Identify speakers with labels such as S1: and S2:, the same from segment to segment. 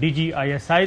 S1: DGISI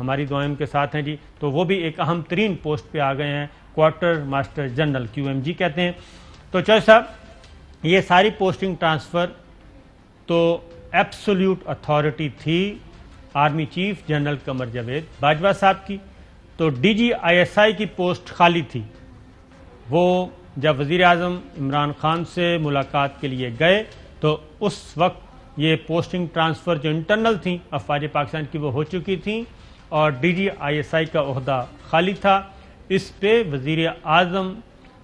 S1: ہماری دعائیں ان کے ساتھ ہیں جی. تو وہ بھی ایک اہم ترین پوسٹ پہ آ گئے ہیں, کوارٹر ماسٹر جنرل QMG کہتے ہیں. تو چوہے صاحب یہ ساری پوسٹنگ ٹرانسفر تو ایبسولوٹ اتھارٹی تھی army chief general Qamar Javed Bajwa صاحب کی. تو DGISI کی پوسٹ خالی تھی. وہ جب وزیر اعظم عمران خان سے ملاقات کے لیے گئے تو اس وقت یہ پوسٹنگ ٹرانسفر جو انٹرنل تھیں افواج پاکستان کی وہ ہو چکی تھیں اور DGISI کا عہدہ خالی تھا. اس پہ وزیر اعظم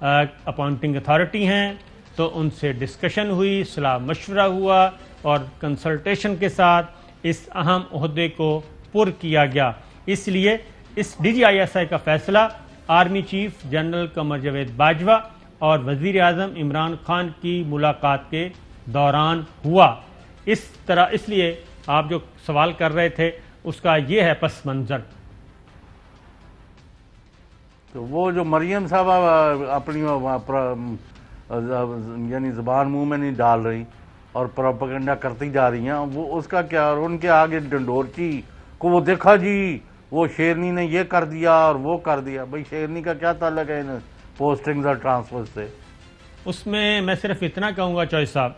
S1: اپوائنٹنگ اتھارٹی ہیں تو ان سے ڈسکشن ہوئی, صلاح مشورہ ہوا اور کنسلٹیشن کے ساتھ اس اہم عہدے کو پر کیا گیا. اس لیے اس DGISI کا فیصلہ army chief general Qamar Javed Bajwa اور وزیر اعظم عمران خان کی ملاقات کے دوران ہوا. اس لیے آپ جو سوال کر رہے تھے اس کا یہ ہے پس منظر.
S2: تو وہ جو مریم صاحبہ اپنی یعنی زبان منہ میں نہیں ڈال رہی اور پروپیگنڈا کرتی جا رہی ہیں, وہ اس کا کیا؟ اور ان کے آگے ڈنڈورچی کو وہ دیکھا جی وہ شیرنی نے یہ کر دیا اور وہ کر دیا. بھئی شیرنی کا کیا تعلق ہے ان پوسٹنگز اور ٹرانسفر سے؟
S1: اس میں صرف اتنا کہوں گا چوہے صاحب,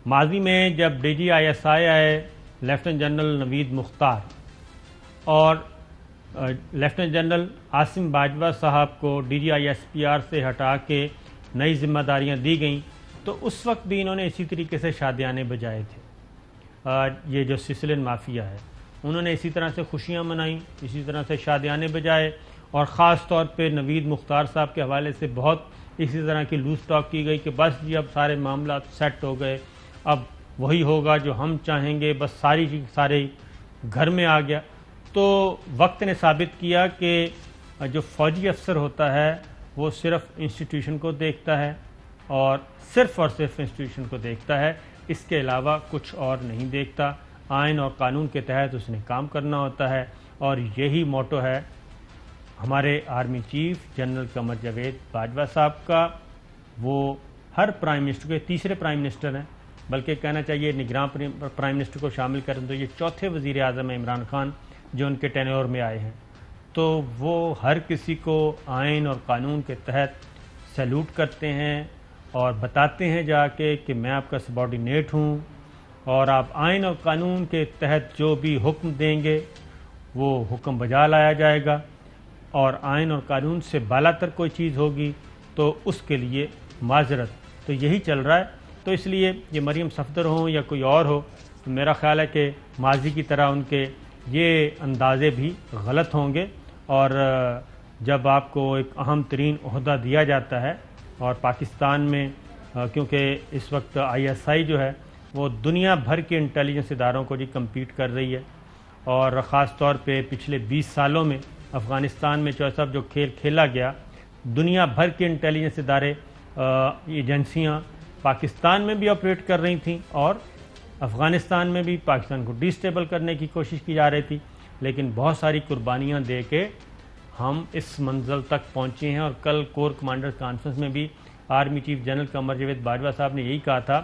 S1: ماضی میں جب DGISI آئے لیفٹیننٹ جنرل نوید مختار اور لیفٹیننٹ جنرل عاصم باجوہ صاحب کو DGISPR سے ہٹا کے نئی ذمہ داریاں دی گئیں تو اس وقت بھی انہوں نے اسی طریقے سے شادیانے بجائے تھے. یہ جو سسلین مافیا ہے انہوں نے اسی طرح سے خوشیاں منائیں, اسی طرح سے شادیانے بجائے, اور خاص طور پہ نوید مختار صاحب کے حوالے سے بہت اسی طرح کی لوز ٹاک کی گئی کہ بس جی اب سارے معاملات سیٹ ہو گئے, اب وہی ہوگا جو ہم چاہیں گے, بس سارے گھر میں آ گیا. تو وقت نے ثابت کیا کہ جو فوجی افسر ہوتا ہے وہ صرف انسٹیٹیوشن کو دیکھتا ہے اور صرف انسٹیٹیوشن کو دیکھتا ہے, اس کے علاوہ کچھ اور نہیں دیکھتا. آئین اور قانون کے تحت اس نے کام کرنا ہوتا ہے اور یہی موٹو ہے ہمارے army chief general Qamar Javed Bajwa صاحب کا. وہ ہر پرائم منسٹر کے تیسرے پرائم منسٹر ہیں, بلکہ کہنا چاہیے نگراں پرائم منسٹر کو شامل کریں تو یہ چوتھے وزیر اعظم ہیں عمران خان جو ان کے ٹینیور میں آئے ہیں. تو وہ ہر کسی کو آئین اور قانون کے تحت سیلوٹ کرتے ہیں اور بتاتے ہیں جا کے کہ میں آپ کا سبارڈینیٹ ہوں اور آپ آئین اور قانون کے تحت جو بھی حکم دیں گے وہ حکم بجا لایا جائے گا, اور آئین اور قانون سے بالا تر کوئی چیز ہوگی تو اس کے لیے معذرت. تو یہی چل رہا ہے. تو اس لیے یہ مریم صفدر ہوں یا کوئی اور ہو, تو میرا خیال ہے کہ ماضی کی طرح ان کے یہ اندازے بھی غلط ہوں گے. اور جب آپ کو ایک اہم ترین عہدہ دیا جاتا ہے اور پاکستان میں کیونکہ اس وقت ISI جو ہے وہ دنیا بھر کے انٹیلیجنس اداروں کو جی کمپیٹ کر رہی ہے, اور خاص طور پہ پچھلے 20 سالوں میں افغانستان میں چوہے صاحب جو کھیل کھیلا گیا, دنیا بھر کے انٹیلیجنس ادارے ایجنسیاں پاکستان میں بھی آپریٹ کر رہی تھیں اور افغانستان میں بھی پاکستان کو ڈیسٹیبل کرنے کی کوشش کی جا رہی تھی, لیکن بہت ساری قربانیاں دے کے ہم اس منزل تک پہنچے ہیں. اور کل کور کمانڈر کانفرنس میں بھی army chief general Qamar Javed Bajwa صاحب نے یہی کہا تھا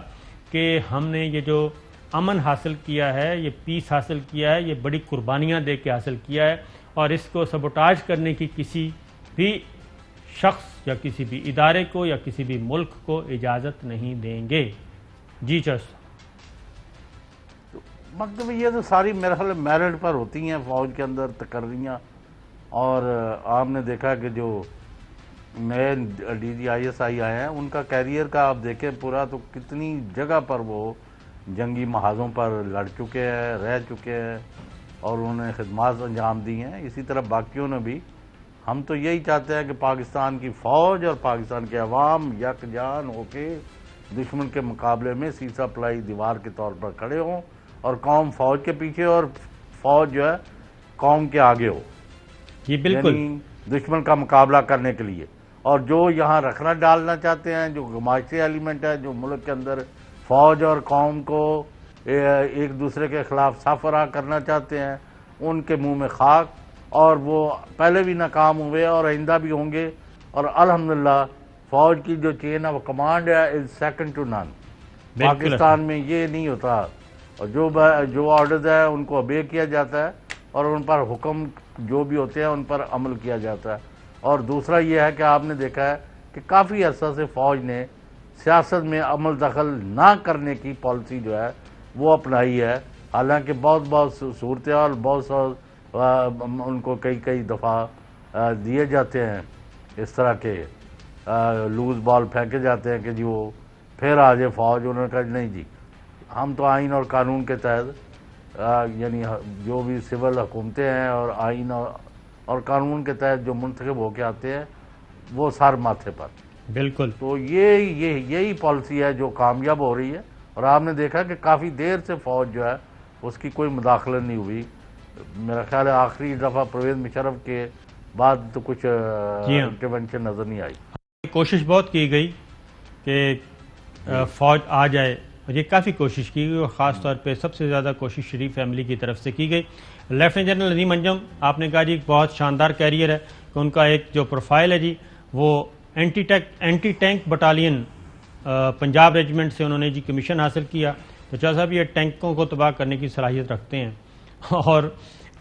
S1: کہ ہم نے یہ جو امن حاصل کیا ہے, یہ پیس حاصل کیا ہے, یہ بڑی قربانیاں دے کے حاصل کیا ہے, اور اس کو سبوٹاج کرنے کی کسی بھی شخص یا کسی بھی ادارے کو یا کسی بھی ملک کو اجازت نہیں دیں گے. جی چس
S2: مطلب یہ تو ساری میرے خیال میرٹ پر ہوتی ہیں فوج کے اندر تقرریاں, اور آپ نے دیکھا کہ جو نئے DGISI آئے ہیں ان کا کیریئر کا آپ دیکھیں پورا, تو کتنی جگہ پر وہ جنگی محاذوں پر لڑ چکے ہیں, رہ چکے ہیں اور انہوں نے خدمات انجام دی ہیں. اسی طرح باقیوں نے بھی. ہم تو یہی چاہتے ہیں کہ پاکستان کی فوج اور پاکستان کے عوام یکجان ہو کے دشمن کے مقابلے میں سیسا پلائی دیوار کے طور پر کھڑے ہوں, اور قوم فوج کے پیچھے اور فوج جو ہے قوم کے آگے ہو.
S1: یہ بالکل
S2: یعنی دشمن کا مقابلہ کرنے کے لیے. اور جو یہاں رکھنا ڈالنا چاہتے ہیں, جو گماشتی ایلیمنٹ ہے, جو ملک کے اندر فوج اور قوم کو ایک دوسرے کے خلاف سفرہ کرنا چاہتے ہیں, ان کے منہ میں خاک. اور وہ پہلے بھی ناکام ہوئے اور آئندہ بھی ہوں گے. اور الحمدللہ فوج کی جو چین آف کمانڈ ہے از سیکنڈ ٹو نن. پاکستان میں یہ نہیں ہوتا, اور جو آرڈرز ہیں ان کو اوبے کیا جاتا ہے. اور ان پر حکم جو بھی ہوتے ہیں ان پر عمل کیا جاتا ہے. اور دوسرا یہ ہے کہ آپ نے دیکھا ہے کہ کافی عرصہ سے فوج نے سیاست میں عمل دخل نہ کرنے کی پالیسی جو ہے وہ اپنائی ہے. حالانکہ بہت صورتحال ان کو کئی دفعہ دیے جاتے ہیں اس طرح کے لوز بال پھینکے جاتے ہیں کہ جی وہ پھر آ جائے فوج. انہوں نے کہا نہیں جی ہم تو آئین اور قانون کے تحت یعنی جو بھی سول حکومتیں ہیں اور آئین اور قانون کے تحت جو منتخب ہو کے آتے ہیں وہ سر ماتھے پر.
S1: بالکل.
S2: تو یہی پالیسی ہے جو کامیاب ہو رہی ہے. اور آپ نے دیکھا کہ کافی دیر سے فوج جو ہے اس کی کوئی مداخلت نہیں ہوئی. میرا خیال ہے آخری دفعہ پرویز مشرف کے بعد تو کچھ انٹرونشن نظر نہیں آئی.
S1: کوشش بہت کی گئی کہ فوج آ جائے اور یہ کافی کوشش کی گئی اور خاص طور پہ سب سے زیادہ کوشش شریف فیملی کی طرف سے کی گئی. لیفٹیننٹ جنرل ندیم انجم آپ نے کہا جی بہت شاندار کیریئر ہے کہ ان کا ایک جو پروفائل ہے جی وہ anti tank battalion Punjab regiment سے انہوں نے جی کمیشن حاصل کیا. تو چاہا صاحب یہ ٹینکوں کو تباہ کرنے کی صلاحیت رکھتے ہیں. اور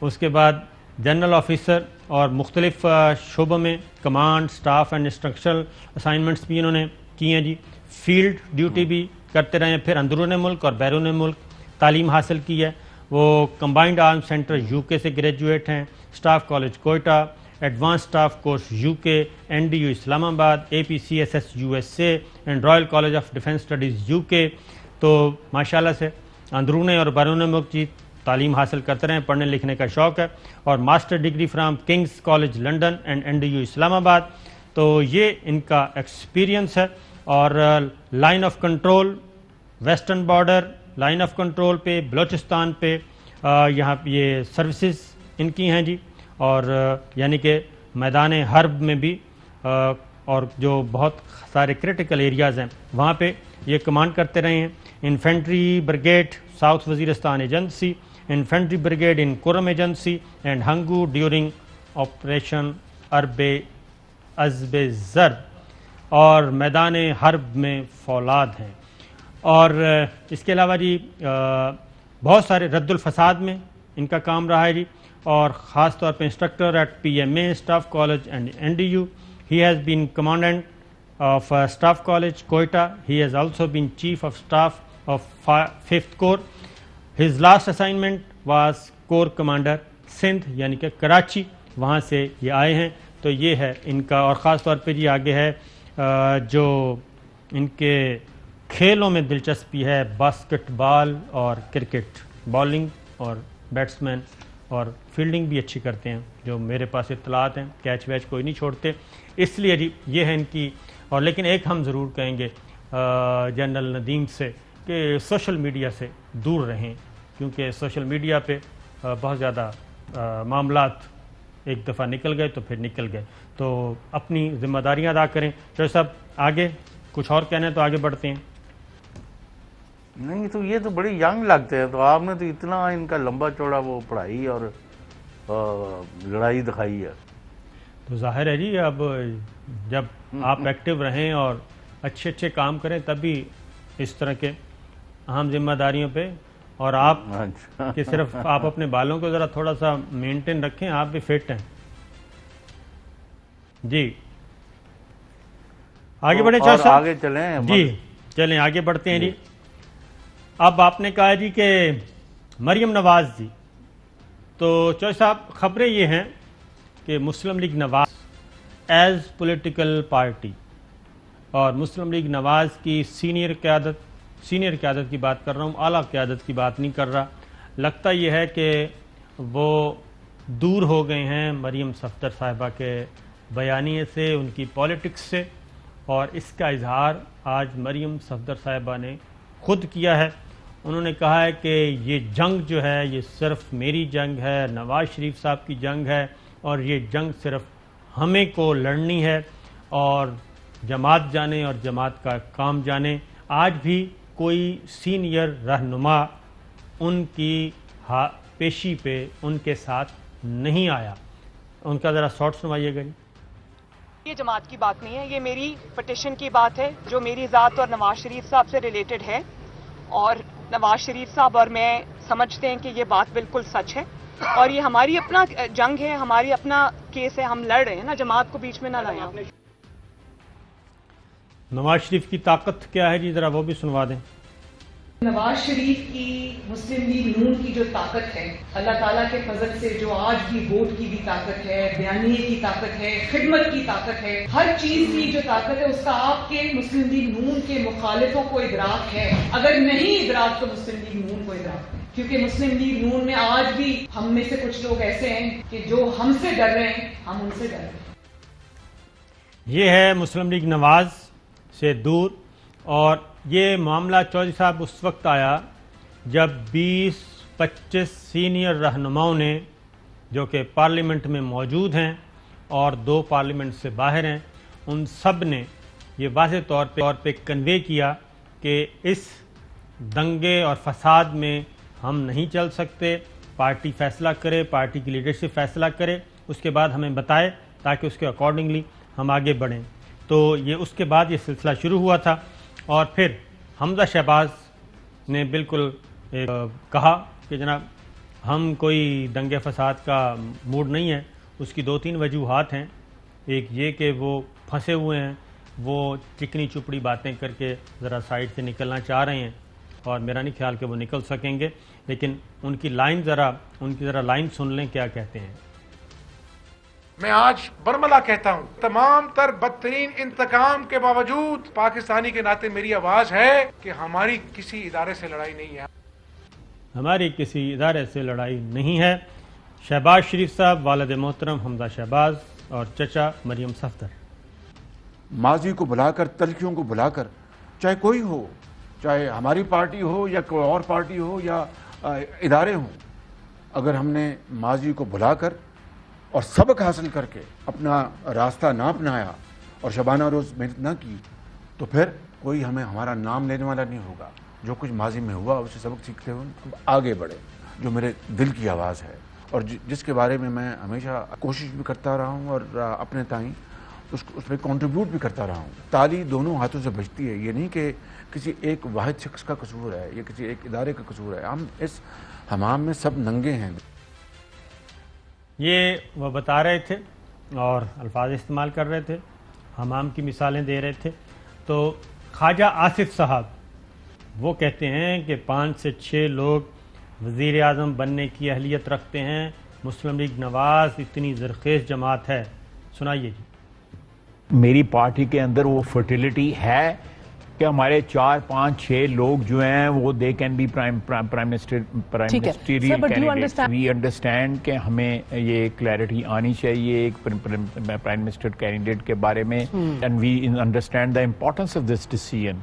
S1: اس کے بعد جنرل آفیسر اور مختلف شعبوں میں command staff and instructional assignments بھی انہوں نے کی ہیں جی. فیلڈ ڈیوٹی بھی کرتے رہے ہیں, پھر اندرون ملک اور بیرون ملک تعلیم حاصل کی ہے. وہ کمبائنڈ آرمز سینٹر یو کے سے گریجویٹ ہیں, staff college Quetta, advance staff course U K, N D U Islamabad, A P C S S U S A and royal college of defence studies U K. تو ماشاءاللہ سے اندرون اور بیرون ملک کی تعلیم حاصل کرتے رہے ہیں, پڑھنے لکھنے کا شوق ہے. اور master degree from King's college London and N D U Islamabad. تو یہ ان کا ایکسپیرینس ہے. اور line of control western border line of control پہ بلوچستان پہ یہاں یہ سروسز ان کی ہیں جی. اور یعنی کہ میدان حرب میں بھی اور جو بہت سارے کرٹیکل ایریاز ہیں وہاں پہ یہ کمانڈ کرتے رہے ہیں. Infantry brigade south Waziristan agency, infantry brigade in Kurram agency and Hangu during operation Azb Zarb, اور میدان حرب میں فولاد ہیں. اور اس کے علاوہ جی بہت سارے رد الفساد میں ان کا کام رہا ہے جی. اور خاص طور پہ instructor at P M A staff college and N D U. He has been commandant of staff college Quetta. He has also been chief of staff of 5th corps. His last assignment was corps commander Sindh یعنی کہ کراچی, وہاں سے یہ آئے ہیں. تو یہ ہے ان کا. اور خاص طور پہ جی آگے ہے جو ان کے کھیلوں میں دلچسپی ہے, باسکٹ بال اور کرکٹ, بالنگ اور بیٹسمین, اور فیلڈنگ بھی اچھی کرتے ہیں جو میرے پاس اطلاعات ہیں. کیچ ویچ کوئی نہیں چھوڑتے. اس لیے جی یہ ہے ان کی. اور لیکن ایک ہم ضرور کہیں گے جنرل ندیم سے کہ سوشل میڈیا سے دور رہیں, کیونکہ سوشل میڈیا پہ بہت زیادہ معاملات ایک دفعہ نکل گئے تو پھر نکل گئے. تو اپنی ذمہ داریاں ادا کریں. تو صاحب آگے کچھ اور کہنا ہے تو آگے بڑھتے ہیں.
S2: نہیں تو یہ تو بڑی ینگ لگتے ہیں. تو آپ نے تو اتنا ان کا لمبا چوڑا وہ پڑھائی اور لڑائی دکھائی ہے.
S1: تو ظاہر ہے جی اب جب آپ ایکٹیو رہیں اور اچھے کام کریں تبھی اس طرح کے اہم ذمہ داریوں پہ. اور آپ کہ صرف آپ اپنے بالوں کو ذرا تھوڑا سا مینٹین رکھیں, آپ بھی فٹ ہیں جی. آگے بڑھیں چاہا صاحب,
S2: آگے چلیں
S1: جی چلیں آگے بڑھتے ہیں جی. اب آپ نے کہا جی کہ مریم نواز جی, تو چوہے صاحب خبریں یہ ہیں کہ مسلم لیگ نواز ایز پولیٹیکل پارٹی, اور مسلم لیگ نواز کی سینئر قیادت کی بات کر رہا ہوں, اعلیٰ قیادت کی بات نہیں کر رہا. لگتا یہ ہے کہ وہ دور ہو گئے ہیں مریم صفدر صاحبہ کے بیانیے سے, ان کی پالیٹکس سے. اور اس کا اظہار آج مریم صفدر صاحبہ نے خود کیا ہے. انہوں نے کہا ہے کہ یہ جنگ جو ہے یہ صرف میری جنگ ہے, نواز شریف صاحب کی جنگ ہے, اور یہ جنگ صرف ہمیں کو لڑنی ہے, اور جماعت جانے اور جماعت کا کام جانے. آج بھی کوئی سینئر رہنما ان کی پیشی پہ ان کے ساتھ نہیں آیا. ان کا ذرا شارٹ سنوائیے گا.
S3: یہ جماعت کی بات نہیں ہے, یہ میری پٹیشن کی بات ہے جو میری ذات اور نواز شریف صاحب سے ریلیٹڈ ہے. اور نواز شریف صاحب اور میں سمجھتے ہیں کہ یہ بات بالکل سچ ہے. اور یہ ہماری اپنا جنگ ہے, ہماری اپنا کیس ہے, ہم لڑ رہے ہیں نا, جماعت کو بیچ میں نہ لائیں آپ.
S1: نواز شریف کی طاقت کیا ہے جی, ذرا وہ بھی سنوا دیں.
S4: نواز شریف کی مسلم لیگ نون کی جو طاقت ہے, اللہ تعالیٰ کے فضل سے جو آج بھی ووٹ کی بھی طاقت ہے, بیانیے کی طاقت ہے, خدمت کی طاقت ہے, ہر چیز کی جو طاقت ہے, اس کا آپ کے مسلم لیگ نون کے مخالفوں کو ادراک ہے. اگر نہیں ادراک تو مسلم لیگ نون کو ادراک ہے, کیونکہ مسلم لیگ نون میں آج بھی ہم میں سے کچھ لوگ ایسے ہیں کہ جو ہم سے ڈر رہے ہیں, ہم ان سے ڈر رہے ہیں.
S1: یہ ہے مسلم لیگ نواز سے دور. اور یہ معاملہ چودھری صاحب اس وقت آیا جب 20-25 سینئر رہنماؤں نے, جو کہ پارلیمنٹ میں موجود ہیں اور 2 پارلیمنٹ سے باہر ہیں, ان سب نے یہ واضح طور پہ کنوے کیا کہ اس دنگے اور فساد میں ہم نہیں چل سکتے. پارٹی فیصلہ کرے, پارٹی کی لیڈرشپ فیصلہ کرے, اس کے بعد ہمیں بتائے تاکہ اس کے اکارڈنگلی ہم آگے بڑھیں. تو یہ اس کے بعد یہ سلسلہ شروع ہوا تھا. اور پھر حمزہ شہباز نے بالکل کہا کہ جناب ہم کوئی دنگے فساد کا موڈ نہیں ہے. اس کی 2-3 وجوہات ہیں. ایک یہ کہ وہ پھنسے ہوئے ہیں, وہ چکنی چپڑی باتیں کر کے ذرا سائڈ سے نکلنا چاہ رہے ہیں, اور میرا نہیں خیال کہ وہ نکل سکیں گے. لیکن ان کی ذرا لائن سن لیں کیا کہتے ہیں.
S5: میں آج برملا کہتا ہوں, تمام تر بدترین انتقام کے باوجود پاکستانی کے ناطے میری آواز ہے کہ ہماری کسی ادارے سے لڑائی نہیں ہے.
S1: ہماری کسی ادارے سے لڑائی نہیں ہے. شہباز شریف صاحب, والد محترم حمزہ شہباز اور چچا مریم صفدر.
S6: ماضی کو بھلا کر, تلخیوں کو بھلا کر, چاہے کوئی ہو, چاہے ہماری پارٹی ہو یا کوئی اور پارٹی ہو یا ادارے ہوں, اگر ہم نے ماضی کو بھلا کر اور سبق حاصل کر کے اپنا راستہ نہ اپنایا اور شبانہ روز محنت نہ کی, تو پھر کوئی ہمارا نام لینے والا نہیں ہوگا. جو کچھ ماضی میں ہوا اسے سبق سیکھتے ہوئے آگے بڑھے. جو میرے دل کی آواز ہے اور جس کے بارے میں ہمیشہ کوشش بھی کرتا رہا ہوں اور اپنے تائیں اس میں کنٹریبیوٹ بھی کرتا رہا ہوں. تالی دونوں ہاتھوں سے بجتی ہے. یہ نہیں کہ کسی ایک واحد شخص کا قصور ہے یا کسی ایک ادارے کا قصور ہے. ہم اس حمام میں سب ننگے ہیں.
S1: یہ وہ بتا رہے تھے اور الفاظ استعمال کر رہے تھے, حمام کی مثالیں دے رہے تھے. تو خواجہ آصف صاحب وہ کہتے ہیں کہ 5 سے 6 لوگ وزیر اعظم بننے کی اہلیت رکھتے ہیں. مسلم لیگ نواز اتنی زرخیز جماعت ہے. سنائیے جی.
S7: میری پارٹی کے اندر وہ فرٹیلیٹی ہے کہ ہمارے 4-5-6 لوگ جو ہیں وہ they can be prime ministerial candidate. We understand کہ ہمیں یہ کلیئرٹی آنی چاہیے ایک پرائم منسٹر کینڈیڈیٹ کے بارے میں, and we understand the importance of this decision.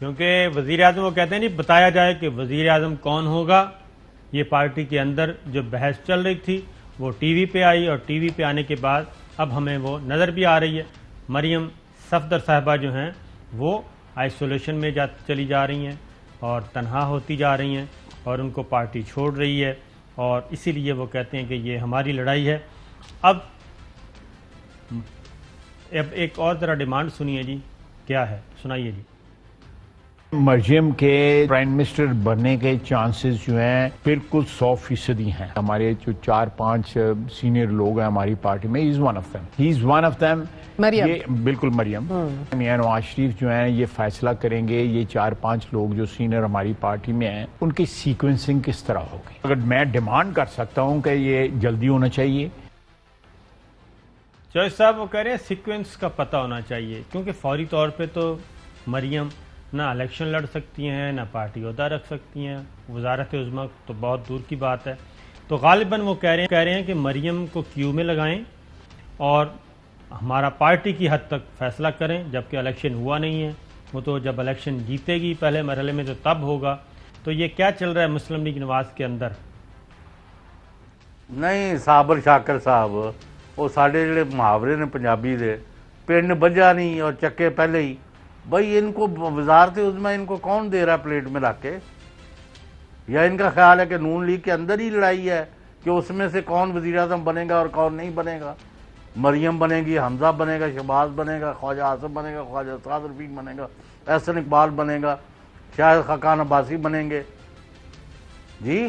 S1: کیونکہ وزیر اعظم وہ کہتے ہیں نہیں بتایا جائے کہ وزیر اعظم کون ہوگا. یہ پارٹی کے اندر جو بحث چل رہی تھی وہ ٹی وی پہ آئی, اور ٹی وی پہ آنے کے بعد اب ہمیں وہ نظر بھی آ رہی ہے. مریم صفدر صاحبہ جو ہیں وہ آئسولیشن میں چلی جا رہی ہیں اور تنہا ہوتی جا رہی ہیں, اور ان کو پارٹی چھوڑ رہی ہے, اور اسی لیے وہ کہتے ہیں کہ یہ ہماری لڑائی ہے. اب ایک اور ذرا ڈیمانڈ سنیے جی, کیا ہے سنائیے جی.
S7: مریم کے پرائم منسٹر بننے کے چانسز جو ہیں بالکل 100% ہیں. ہمارے جو 4-5 سینئر لوگ ہیں ہماری پارٹی میں, ہی از ون آف دیم. یہ بالکل مریم میاں نواز شریف جو ہیں یہ فیصلہ کریں گے یہ 4-5 لوگ جو سینئر ہماری پارٹی میں ہیں ان کی سیکوینسنگ کس طرح ہوگی. اگر میں ڈیمانڈ کر سکتا ہوں کہ یہ جلدی ہونا چاہیے.
S1: چوہدری صاحب وہ کہہ رہے ہیں سیکوینس کا پتہ ہونا چاہیے, کیونکہ فوری طور پہ تو مریم نہ الیکشن لڑ سکتی ہیں نہ پارٹی عہدہ رکھ سکتی ہیں. وزارت عظمیٰ تو بہت دور کی بات ہے. تو غالباً وہ کہہ رہے ہیں کہ مریم کو کیو میں لگائیں اور ہمارا پارٹی کی حد تک فیصلہ کریں, جبکہ الیکشن ہوا نہیں ہے. وہ تو جب الیکشن جیتے گی پہلے مرحلے میں تو تب ہوگا. تو یہ کیا چل رہا ہے مسلم لیگ نواز کے اندر؟
S2: نہیں صابر شاکر صاحب, وہ ساڑھے جڑے محاورے نے پنجابی دے, پنڈ بجا نہیں اور چکے پہلے ہی. بھائی ان کو وزارت عظمیٰ ان کو کون دے رہا ہے پلیٹ میں رکھ کے؟ یا ان کا خیال ہے کہ نون لیگ کے اندر ہی لڑائی ہے کہ اس میں سے کون وزیر اعظم بنے گا اور کون نہیں بنے گا؟ مریم بنے گی, حمزہ بنے گا, شہباز بنے گا, خواجہ آصف بنے گا, خواجہ اسرار رفیق بنے گا, احسن اقبال بنے گا, شاہد خاقان عباسی بنیں گے. جی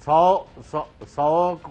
S2: 100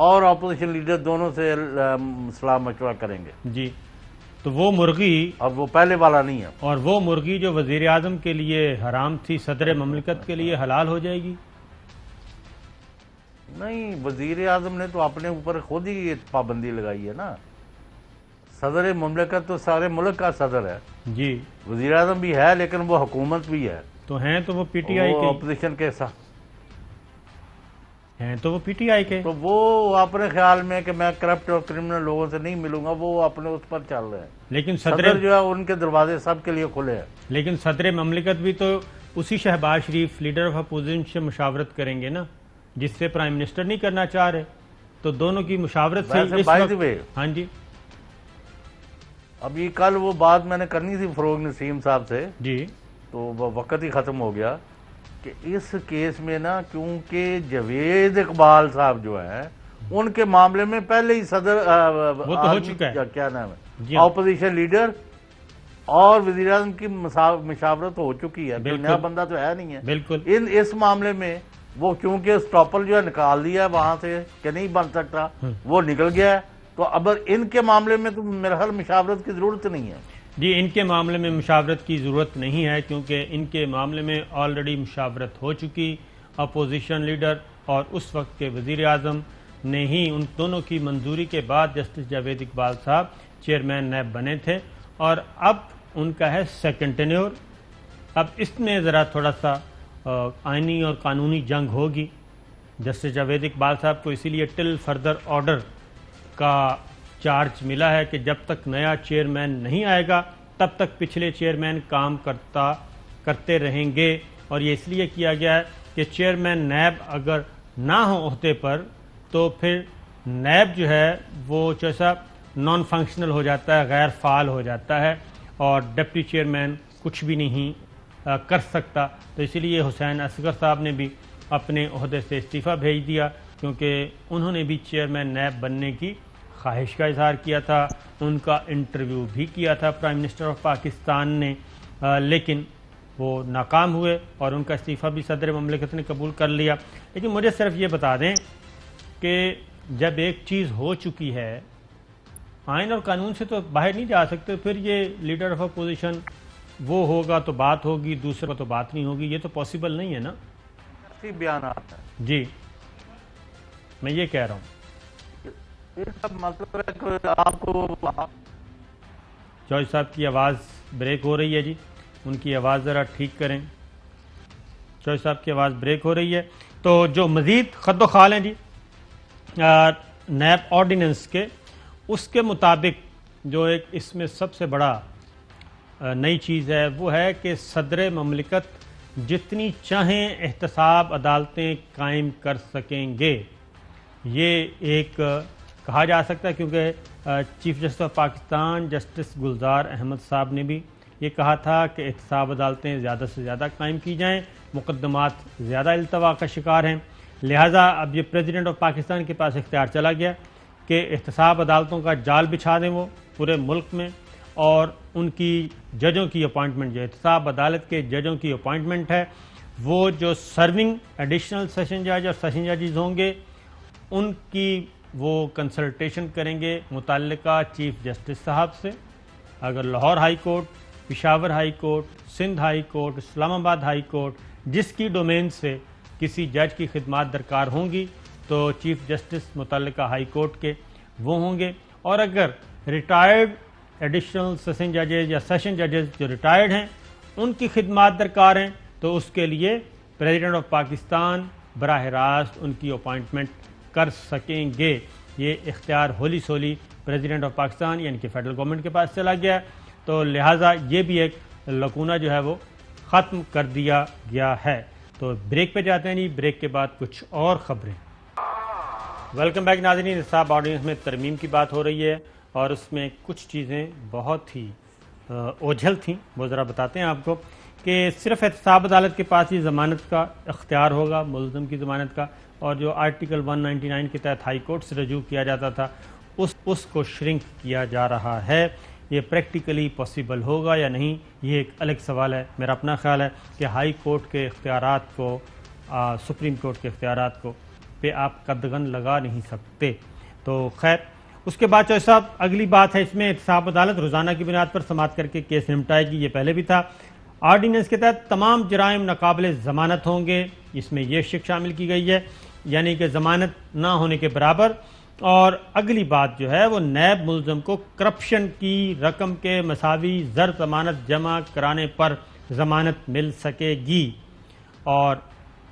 S2: اور اپوزیشن لیڈر دونوں سے صلاح مشورہ کریں گے.
S1: جی تو وہ مرغی
S2: اب وہ پہلے والا نہیں ہے.
S1: اور وہ مرغی جو وزیر اعظم کے لیے حرام تھی صدر مملکت کے لیے حلال ہو جائے گی؟
S2: نہیں، وزیر اعظم نے تو اپنے اوپر خود ہی یہ پابندی لگائی ہے نا. صدر مملکت تو سارے ملک کا صدر ہے.
S1: جی
S2: وزیر اعظم بھی ہے لیکن وہ حکومت بھی ہے.
S1: تو ہیں تو وہ پی ٹی آئی کے
S2: اپوزیشن کے ساتھ
S1: ہیں تو وہ پی ٹی آئی کے.
S2: تو وہ اپنے خیال میں کہ میں کرپٹ اور کرمنل لوگوں سے نہیں ملوں گا، وہ اپنے اس پر چل رہے ہیں.
S1: لیکن
S2: صدر جو ہے ان کے دروازے سب کے لیے کھلے ہیں.
S1: لیکن صدر مملکت بھی تو اسی شہباز شریف لیڈر آف اپوزیشن سے مشاورت کریں گے نا، جس سے پرائم منسٹر نہیں کرنا چاہ رہے. تو دونوں کی مشاورت سے اس
S2: بائی دی
S1: وقت
S2: وے
S1: ہاں جی
S2: ابھی کل وہ بات میں نے کرنی تھی فروغ نسیم صاحب سے،
S1: جی
S2: تو وہ وقت ہی ختم ہو گیا کہ اس کیس میں نا کیونکہ جاوید اقبال صاحب جو ہیں ان کے معاملے میں پہلے ہی صدر
S1: وہ تو ہو چکا ہے.
S2: کیا نام ہے
S1: جی ہاں.
S2: اپوزیشن لیڈر اور وزیر اعظم کی مشاورت ہو چکی ہے.
S1: بالکل.
S2: نیا بندہ تو ہے نہیں ہے.
S1: بالکل.
S2: اس معاملے میں وہ کیونکہ اسٹاپل جو ہے نکال دیا ہے وہاں سے کہ نہیں بن سکتا، وہ نکل گیا ہے. تو اب ان کے معاملے میں تو میرا خیال مشاورت کی ضرورت نہیں ہے.
S1: جی ان کے معاملے میں مشاورت کی ضرورت نہیں ہے کیونکہ ان کے معاملے میں آلریڈی مشاورت ہو چکی. اپوزیشن لیڈر اور اس وقت کے وزیر اعظم نے ہی ان دونوں کی منظوری کے بعد جسٹس جاوید اقبال صاحب چیئرمین نیب بنے تھے، اور اب ان کا ہے سیکنڈ ٹینیور. اب اس میں ذرا تھوڑا سا آئینی اور قانونی جنگ ہوگی. جسٹس جاوید اقبال صاحب کو اسی لیے ٹل فردر آرڈر کا چارج ملا ہے کہ جب تک نیا چیئرمین نہیں آئے گا تب تک پچھلے چیئرمین کام کرتے رہیں گے. اور یہ اس لیے کیا گیا ہے کہ چیئرمین نیب اگر نہ ہو عہدے پر تو پھر نیب جو ہے وہ جیسا نان فنکشنل ہو جاتا ہے، غیر فعال ہو جاتا ہے، اور ڈپٹی چیئرمین کچھ بھی نہیں کر سکتا. تو اسی لیے حسین اصغر صاحب نے بھی اپنے عہدے سے استعفیٰ بھیج دیا کیونکہ انہوں نے بھی چیئرمین نیب بننے کی خواہش کا اظہار کیا تھا. ان کا انٹرویو بھی کیا تھا پرائم منسٹر آف پاکستان نے، لیکن وہ ناکام ہوئے اور ان کا استعفیٰ بھی صدر مملکت نے قبول کر لیا. لیکن مجھے صرف یہ بتا دیں کہ جب ایک چیز ہو چکی ہے آئین اور قانون سے تو باہر نہیں جا سکتے. پھر یہ لیڈر آف اپوزیشن وہ ہوگا تو بات ہوگی، دوسرے کو تو بات نہیں ہوگی. یہ تو پاسبل نہیں ہے نا.
S2: بیانات ہیں.
S1: جی میں یہ کہہ رہا ہوں.
S2: مطلب ہے کہ آپ کو
S1: جوج صاحب کی آواز بریک ہو رہی ہے. جی ان کی آواز ذرا ٹھیک کریں. جوج صاحب کی آواز بریک ہو رہی ہے. تو جو مزید خد و خال ہیں جی نیب آرڈیننس کے، اس کے مطابق جو ایک اس میں سب سے بڑا نئی چیز ہے وہ ہے کہ صدر مملکت جتنی چاہیں احتساب عدالتیں قائم کر سکیں گے. یہ ایک کہا جا سکتا ہے کیونکہ chief justice of Pakistan justice Gulzar Ahmed Sahib نے بھی یہ کہا تھا کہ احتساب عدالتیں زیادہ سے زیادہ قائم کی جائیں. مقدمات زیادہ التوا کا شکار ہیں، لہٰذا اب یہ پریزیڈنٹ آف پاکستان کے پاس اختیار چلا گیا کہ احتساب عدالتوں کا جال بچھا دیں وہ پورے ملک میں، اور ان کی ججوں کی اپوائنٹمنٹ، جو احتساب عدالت کے ججوں کی اپوائنٹمنٹ ہے، وہ جو سرونگ ایڈیشنل سیشن جج اور سیشن ججز ہوں گے ان کی وہ کنسلٹیشن کریں گے متعلقہ چیف جسٹس صاحب سے. اگر Lahore high court, Peshawar high court, Sindh high court, Islamabad high court جس کی ڈومین سے کسی جج کی خدمات درکار ہوں گی تو چیف جسٹس متعلقہ ہائی کورٹ کے وہ ہوں گے. اور اگر ریٹائرڈ ایڈیشنل سیشن ججز یا سیشن ججز جو ریٹائرڈ ہیں ان کی خدمات درکار ہیں تو اس کے لیے پریزیڈنٹ آف پاکستان براہ راست ان کی اپوائنٹمنٹ کر سکیں گے. یہ اختیار ہولی سولی پریزیڈنٹ آف پاکستان یعنی کہ فیڈرل گورنمنٹ کے پاس چلا گیا ہے، تو لہٰذا یہ بھی ایک لکونہ جو ہے وہ ختم کر دیا گیا ہے. تو بریک پہ جاتے ہیں جی، بریک کے بعد کچھ اور خبریں. ویلکم بیک ناظرین. احتساب آرڈیننس میں ترمیم کی بات ہو رہی ہے اور اس میں کچھ چیزیں بہت ہی اوجھل تھیں، وہ ذرا بتاتے ہیں آپ کو کہ صرف احتساب عدالت کے پاس ہی ضمانت کا اختیار ہوگا، ملزم کی ضمانت کا، اور جو آرٹیکل 199 کے تحت ہائی کورٹ سے رجوع کیا جاتا تھا اس کو شرنک کیا جا رہا ہے. یہ پریکٹیکلی پاسبل ہوگا یا نہیں یہ ایک الگ سوال ہے. میرا اپنا خیال ہے کہ ہائی کورٹ کے اختیارات کو، سپریم کورٹ کے اختیارات کو پہ آپ قدغن لگا نہیں سکتے. تو خیر اس کے بعد چوہدری صاحب اگلی بات ہے اس میں احتساب عدالت روزانہ کی بنیاد پر سماعت کر کے کیس نمٹائے گی. یہ پہلے بھی تھا. آرڈیننس کے تحت تمام جرائم ناقابل ضمانت ہوں گے. اس میں یہ شک شامل کی گئی ہے یعنی کہ ضمانت نہ ہونے کے برابر. اور اگلی بات جو ہے وہ نیب ملزم کو کرپشن کی رقم کے مساوی زر ضمانت جمع کرانے پر ضمانت مل سکے گی. اور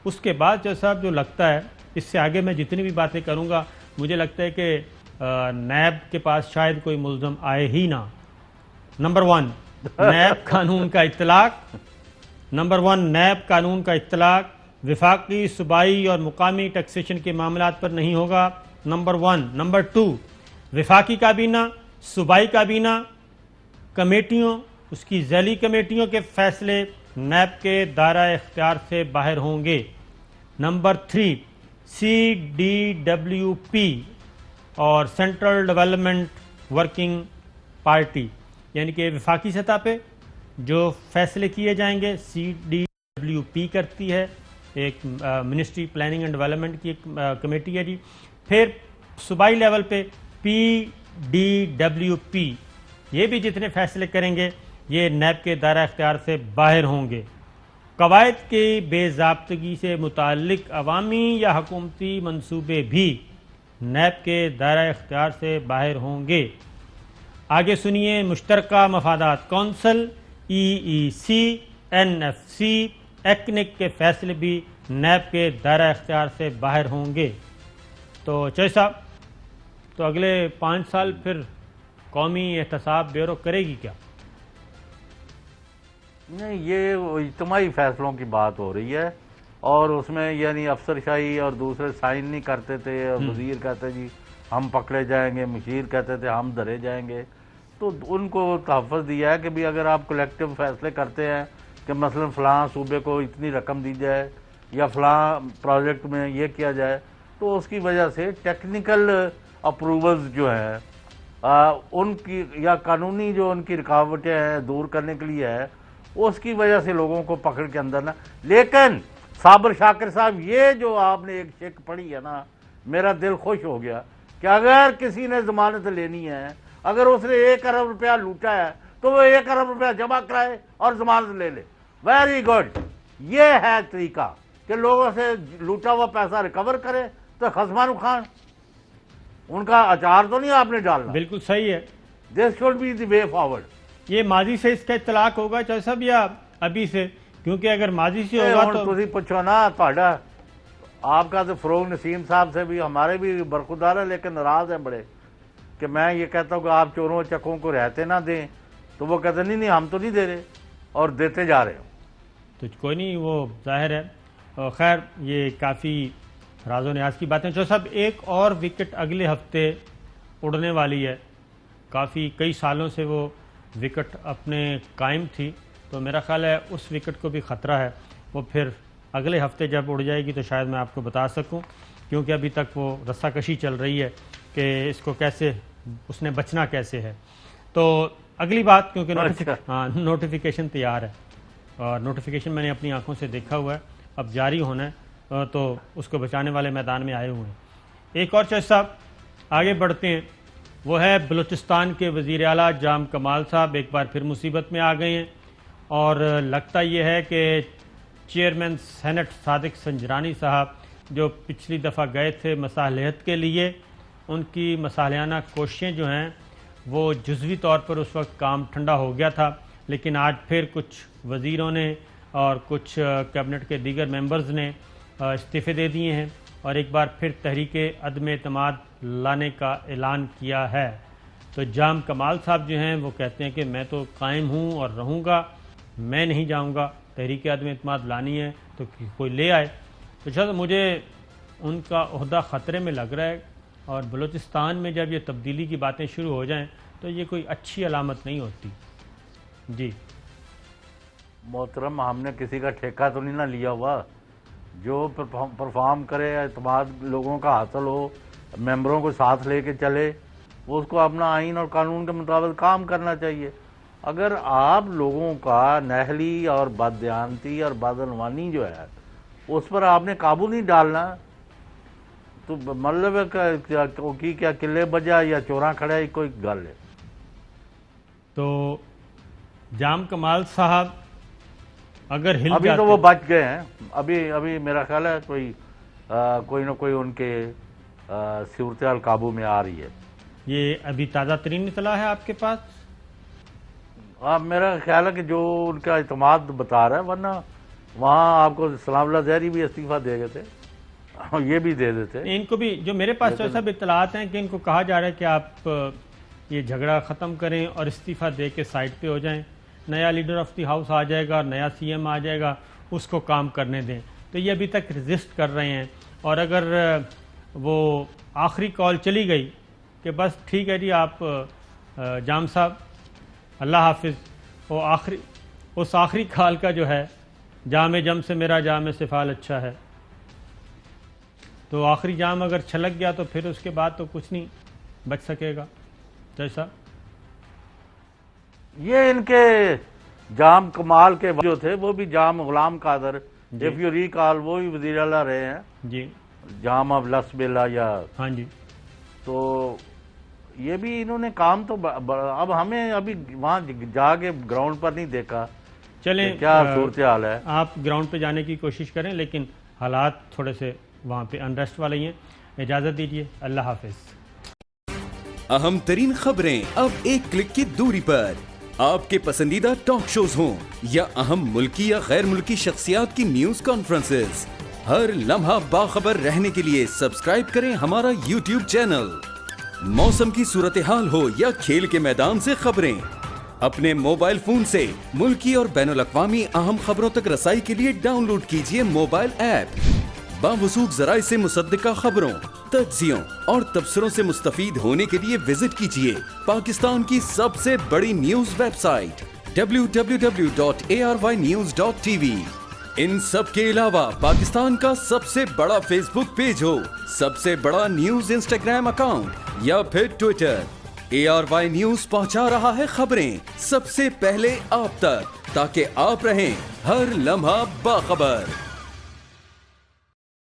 S1: اس کے بعد جو صاحب جو لگتا ہے اس سے آگے میں جتنی بھی باتیں کروں گا مجھے لگتا ہے کہ نیب کے پاس شاید کوئی ملزم آئے ہی نہ. نمبر 1 نیب قانون کا اطلاق. نمبر 1 نیب قانون کا اطلاق وفاقی صوبائی اور مقامی ٹیکسیشن کے معاملات پر نہیں ہوگا. نمبر 1. نمبر 2 وفاقی کابینہ صوبائی کابینہ کمیٹیوں اس کی ذیلی کمیٹیوں کے فیصلے نیب کے دائرہ اختیار سے باہر ہوں گے. نمبر 3 CDWP اور سینٹرل ڈیولپمنٹ ورکنگ پارٹی یعنی کہ وفاقی سطح پہ جو فیصلے کیے جائیں گے CDWP کرتی ہے ایک منسٹری پلاننگ اینڈ ڈیولپمنٹ کی ایک کمیٹی ہے جی. پھر صوبائی لیول پہ PDWP یہ بھی جتنے فیصلے کریں گے یہ نیب کے دائرہ اختیار سے باہر ہوں گے. قواعد کی بے ضابطگی سے متعلق عوامی یا حکومتی منصوبے بھی نیب کے دائرہ اختیار سے باہر ہوں گے. آگے سنیے مشترکہ مفادات کونسل EEC NFC ایکنک کے فیصلے بھی نیب کے دائرہ اختیار سے باہر ہوں گے. تو چوہدری صاحب تو اگلے 5 سال پھر قومی احتساب بیورو کرے گی کیا؟
S2: نہیں یہ اجتماعی فیصلوں کی بات ہو رہی ہے اور اس میں یعنی افسر شاہی اور دوسرے سائن نہیں کرتے تھے اور وزیر کہتے جی ہم پکڑے جائیں گے مشیر کہتے تھے ہم دھرے جائیں گے. تو ان کو تحفظ دیا ہے کہ بھی اگر آپ کلیکٹیو فیصلے کرتے ہیں کہ مثلا فلاں صوبے کو اتنی رقم دی جائے یا فلاں پروجیکٹ میں یہ کیا جائے تو اس کی وجہ سے ٹیکنیکل اپروولز جو ہیں ان کی یا قانونی جو ان کی رکاوٹیں ہیں دور کرنے کے لیے ہے اس کی وجہ سے لوگوں کو پکڑ کے اندر نہ. لیکن صابر شاکر صاحب یہ جو آپ نے ایک چیک پڑھی ہے نا میرا دل خوش ہو گیا کہ اگر کسی نے ضمانت لینی ہے اگر اس نے 1 ارب روپیہ لوٹا ہے تو وہ 1 ارب روپیہ جمع کرائے اور ضمانت لے لے. Very good. یہ ہے طریقہ کہ لوگوں سے لوٹا ہوا پیسہ ریکور کرے. تو خزمان خان ان کا اچار تو نہیں آپ نے ڈالنا.
S1: بالکل صحیح ہے.
S2: This should be the way forward.
S1: یہ ماضی سے اس کا اطلاق ہوگا چوہدری صاحب یا ابھی سے؟ کیونکہ اگر ماضی سے ہوگا تو
S2: تسی پوچھو نا تہاڈا آپ کا تو فروغ نسیم صاحب سے بھی ہمارے بھی برخودار ہے لیکن ناراض ہیں بڑے کہ میں یہ کہتا ہوں کہ آپ چوروں چکوں کو رہتے نہ دیں تو وہ کہتے نہیں ہم تو نہیں دے رہے اور دیتے جا رہے ہو.
S1: تو کوئی نہیں وہ ظاہر ہے. خیر یہ کافی راز و نیاز کی باتیں. چوہدری صاحب ایک اور وکٹ اگلے ہفتے اڑنے والی ہے. کافی کئی سالوں سے وہ وکٹ اپنے قائم تھی تو میرا خیال ہے اس وکٹ کو بھی خطرہ ہے. وہ پھر اگلے ہفتے جب اڑ جائے گی تو شاید میں آپ کو بتا سکوں کیونکہ ابھی تک وہ رسہ کشی چل رہی ہے کہ اس کو کیسے اس نے بچنا کیسے ہے. تو اگلی بات کیونکہ نوٹیفیکیشن تیار ہے اور نوٹیفیکیشن میں نے اپنی آنکھوں سے دیکھا ہوا ہے اب جاری ہونا ہے تو اس کو بچانے والے میدان میں آئے ہوئے ہیں. ایک اور چوہدری صاحب آگے بڑھتے ہیں وہ ہے بلوچستان کے وزیر اعلیٰ جام کمال صاحب ایک بار پھر مصیبت میں آ گئے ہیں اور لگتا یہ ہے کہ چیئرمین سینٹ صادق سنجرانی صاحب جو پچھلی دفعہ گئے تھے مصالحت کے لیے ان کی مصالحانہ کوششیں جو ہیں وہ جزوی طور پر اس وقت کام ٹھنڈا ہو گیا تھا لیکن آج پھر کچھ وزیروں نے اور کچھ کیبنٹ کے دیگر ممبرز نے استعفے دے دیے ہیں اور ایک بار پھر تحریک عدم اعتماد لانے کا اعلان کیا ہے. تو جام کمال صاحب جو ہیں وہ کہتے ہیں کہ میں تو قائم ہوں اور رہوں گا میں نہیں جاؤں گا تحریک عدم اعتماد لانی ہے تو کوئی لے آئے. تو شاید مجھے ان کا عہدہ خطرے میں لگ رہا ہے اور بلوچستان میں جب یہ تبدیلی کی باتیں شروع ہو جائیں تو یہ کوئی اچھی علامت نہیں ہوتی. جی
S2: محترم ہم نے کسی کا ٹھیکہ تو نہیں نہ لیا ہوا جو پرفارم کرے اعتماد لوگوں کا حاصل ہو ممبروں کو ساتھ لے کے چلے وہ اس کو اپنا آئین اور قانون کے مطابق کام کرنا چاہیے. اگر آپ لوگوں کا نہلی اور بددیانتی اور بدعنوانی جو ہے اس پر آپ نے قابو نہیں ڈالنا تو مطلب کیا قلعے بجا یا چوراں کھڑا ہے کوئی گل ہے.
S1: تو جام کمال صاحب اگر ہل
S2: ابھی
S1: جاتے
S2: تو وہ بچ گئے ہیں, ابھی میرا خیال ہے کوئی نہ کوئی ان کے صورتحال قابو میں آ رہی ہے.
S1: یہ ابھی تازہ ترین اطلاع ہے آپ کے پاس؟
S2: میرا خیال ہے کہ جو ان کا اعتماد بتا رہا ہے, ورنہ وہاں آپ کو سلام اللہ زہری بھی استعفیٰ دے گئے تھے, یہ بھی دے دیتے.
S1: ان کو بھی, جو میرے پاس جو سب اطلاعات ہیں کہ ان کو کہا جا رہا ہے کہ آپ یہ جھگڑا ختم کریں اور استعفیٰ دے کے سائڈ پہ ہو جائیں, نیا لیڈر آف دی ہاؤس آ جائے گا اور نیا سی ایم آ جائے گا, اس کو کام کرنے دیں. تو یہ ابھی تک ریزسٹ کر رہے ہیں, اور اگر وہ آخری کال چلی گئی کہ بس ٹھیک ہے جی آپ جام صاحب اللہ حافظ, وہ اس آخری کال کا جو ہے جام جم سے میرا جام سفال اچھا ہے, تو آخری جام اگر چھلک گیا تو پھر اس کے بعد تو کچھ نہیں بچ سکے گا. جیسا
S2: یہ ان کے جام کمال کے جو تھے وہ بھی جام Ghulam Qadir, if you recall, وہ بھی وزیر اعلیٰ رہے ہیں
S1: جی,
S2: جام اب لس بیلا یا,
S1: ہاں جی.
S2: تو یہ بھی انہوں نے کام تو اب ہمیں ابھی وہاں جا کے گراؤنڈ پر نہیں دیکھا
S1: چلیں
S2: کیا صورتحال ہے.
S1: آپ گراؤنڈ پہ جانے کی کوشش کریں, لیکن حالات تھوڑے سے وہاں پہ انریسٹ والے ہیں. اجازت دیجیے, اللہ حافظ.
S8: اہم ترین خبریں اب ایک کلک کی دوری پر. آپ کے پسندیدہ ٹاک شوز ہوں یا اہم ملکی یا غیر ملکی شخصیات کی نیوز کانفرنسز, ہر لمحہ باخبر رہنے کے لیے سبسکرائب کریں ہمارا یوٹیوب چینل. موسم کی صورتحال ہو یا کھیل کے میدان سے خبریں, اپنے موبائل فون سے ملکی اور بین الاقوامی اہم خبروں تک رسائی کے لیے ڈاؤن لوڈ کیجیے موبائل ایپ. باوثوق ذرائع سے مصدقہ خبروں, تجزیوں اور تبصروں سے مستفید ہونے کے لیے وزٹ کیجیے پاکستان کی سب سے بڑی نیوز ویب سائٹ www.arYnews.tv. ان سب کے علاوہ پاکستان کا سب سے بڑا فیس بک پیج ہو, سب سے بڑا نیوز انسٹاگرام اکاؤنٹ یا پھر ٹویٹر, ARY نیوز پہنچا رہا ہے خبریں سب سے پہلے آپ تک, تاکہ آپ رہیں ہر لمحہ باخبر.